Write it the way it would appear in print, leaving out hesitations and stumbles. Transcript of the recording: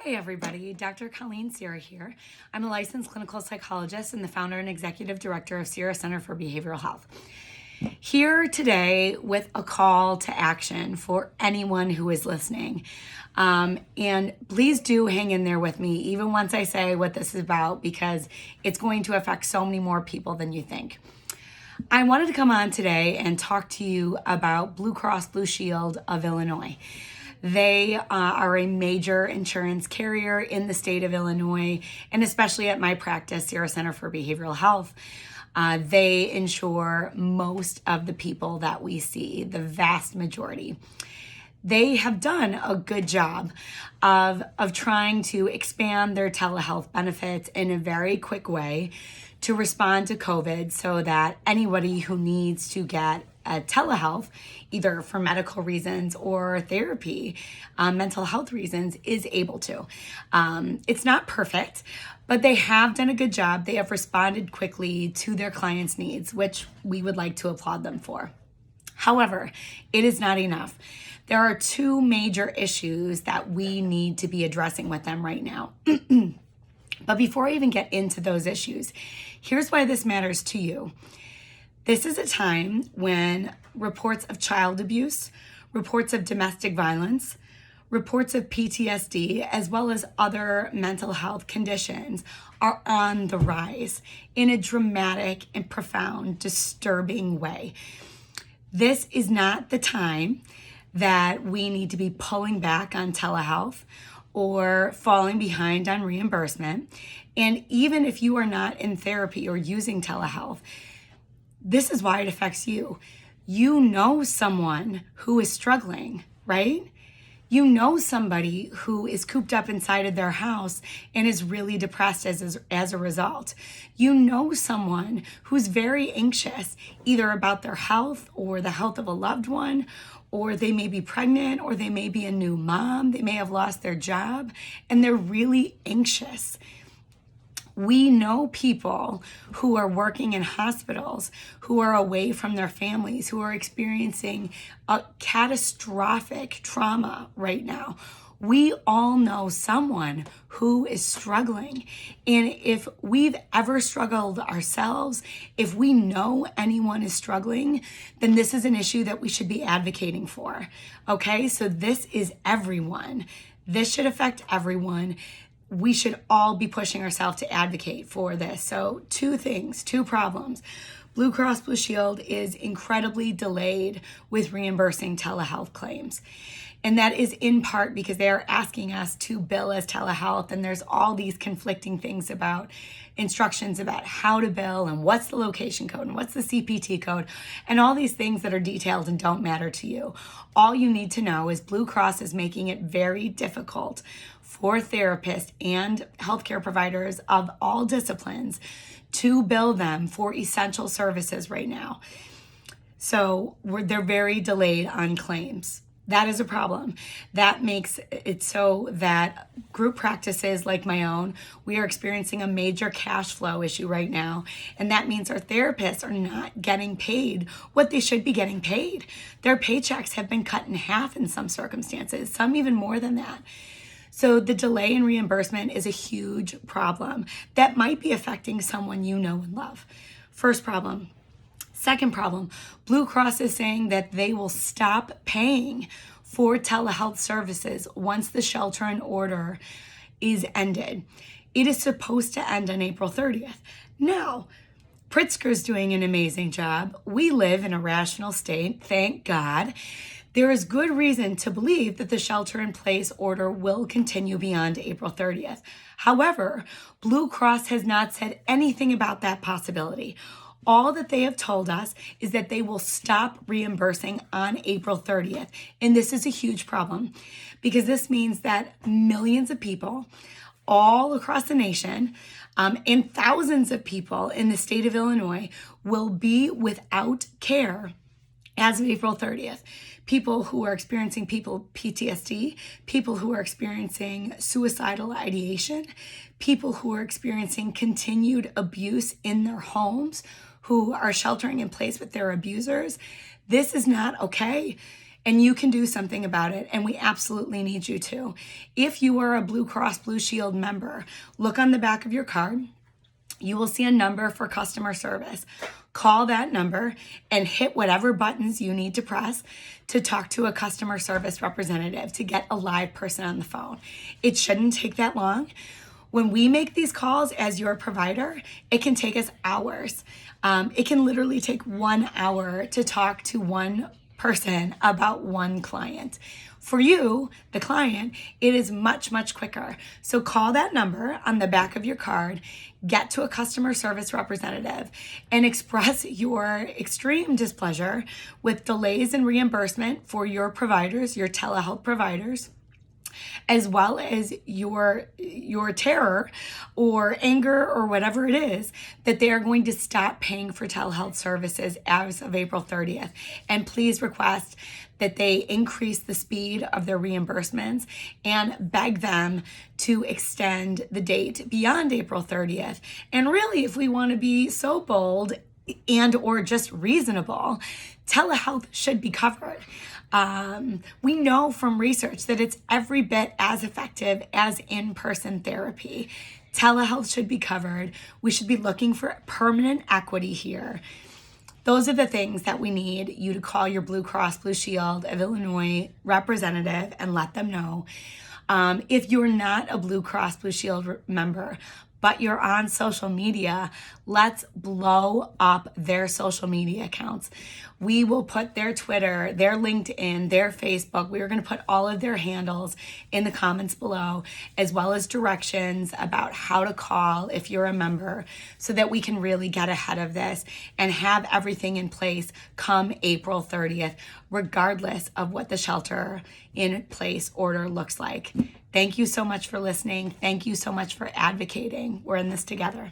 Hey everybody, Dr. Colleen Sierra here. I'm a licensed clinical psychologist and the founder and executive director of Sierra Center for Behavioral Health. Here today with a call to action for anyone who is listening. And please do hang in there with me, even once I say what this is about, because it's going to affect so many more people than you think. I wanted to come on today and talk to you about Blue Cross Blue Shield of Illinois. They are a major insurance carrier in the state of Illinois, and especially at my practice, Sierra Center for Behavioral Health. They insure most of the people that we see, the vast majority. They have done a good job of trying to expand their telehealth benefits in a very quick way to respond to COVID so that anybody who needs to get telehealth, either for medical reasons or therapy, mental health reasons, is able to. It's not perfect, but they have done a good job. They have responded quickly to their clients' needs, which we would like to applaud them for. However, it is not enough. There are two major issues that we need to be addressing with them right now. But before I even get into those issues, here's why this matters to you. This is a time when reports of child abuse, reports of domestic violence, reports of PTSD, as well as other mental health conditions are on the rise in a dramatic and profound, disturbing way. This is not the time that we need to be pulling back on telehealth or falling behind on reimbursement. And even if you are not in therapy or using telehealth, this is why it affects you. You know someone who is struggling, right? You know somebody who is cooped up inside of their house and is really depressed as a result. You know someone who's very anxious, either about their health or the health of a loved one, or they may be pregnant, or they may be a new mom, they may have lost their job, and they're really anxious. We know people who are working in hospitals, who are away from their families, who are experiencing a catastrophic trauma right now. We all know someone who is struggling. And if we've ever struggled ourselves, if we know anyone is struggling, then this is an issue that we should be advocating for. Okay, so this is everyone. This should affect everyone. We should all be pushing ourselves to advocate for this. So two problems. Blue Cross Blue Shield is incredibly delayed with reimbursing telehealth claims. And that is in part because they are asking us to bill as telehealth, and there's all these conflicting things about instructions about how to bill and what's the location code and what's the CPT code and all these things that are detailed and don't matter to you. All you need to know is Blue Cross is making it very difficult for therapists and healthcare providers of all disciplines to bill them for essential services right now. So they're very delayed on claims. That is a problem. That makes it so that group practices like my own, we are experiencing a major cash flow issue right now. And that means our therapists are not getting paid what they should be getting paid. Their paychecks have been cut in half in some circumstances, some even more than that. So the delay in reimbursement is a huge problem that might be affecting someone you know and love. First problem. Second problem, Blue Cross is saying that they will stop paying for telehealth services once the shelter in order is ended. It is supposed to end on April 30th. Now, Pritzker's doing an amazing job. We live in a rational state, thank God. There is good reason to believe that the shelter-in-place order will continue beyond April 30th. However, Blue Cross has not said anything about that possibility. All that they have told us is that they will stop reimbursing on April 30th. And this is a huge problem because this means that millions of people all across the nation and thousands of people in the state of Illinois will be without care as of April 30th. People who are experiencing PTSD, people who are experiencing suicidal ideation, people who are experiencing continued abuse in their homes, who are sheltering in place with their abusers. This is not okay. and you can do something about it, and we absolutely need you to. If you are a Blue Cross Blue Shield member, look on the back of your card. You will see a number for customer service. Call that number and hit whatever buttons you need to press to talk to a customer service representative, to get a live person on the phone. It shouldn't take that long. When we make these calls as your provider, it can take us hours. It can literally take 1 hour to talk to one person about one client. For you, the client, it is much, much quicker. So call that number on the back of your card, get to a customer service representative, and express your extreme displeasure with delays in reimbursement for your providers, your telehealth providers, as well as your terror or anger or whatever it is that they are going to stop paying for telehealth services as of April 30th. And please request that they increase the speed of their reimbursements and beg them to extend the date beyond April 30th. And really, if we want to be so bold and or just reasonable, telehealth should be covered. We know from research that it's every bit as effective as in-person therapy. Telehealth should be covered. We should be looking for permanent equity here. Those are the things that we need you to call your Blue Cross Blue Shield of Illinois representative and let them know. If you're not a Blue Cross Blue Shield member, but you're on social media, let's blow up their social media accounts. We will put their Twitter, their LinkedIn, their Facebook. We are going to put all of their handles in the comments below, as well as directions about how to call if you're a member, so that we can really get ahead of this and have everything in place come April 30th, regardless of what the shelter in place order looks like. Thank you so much for listening. Thank you so much for advocating. We're in this together.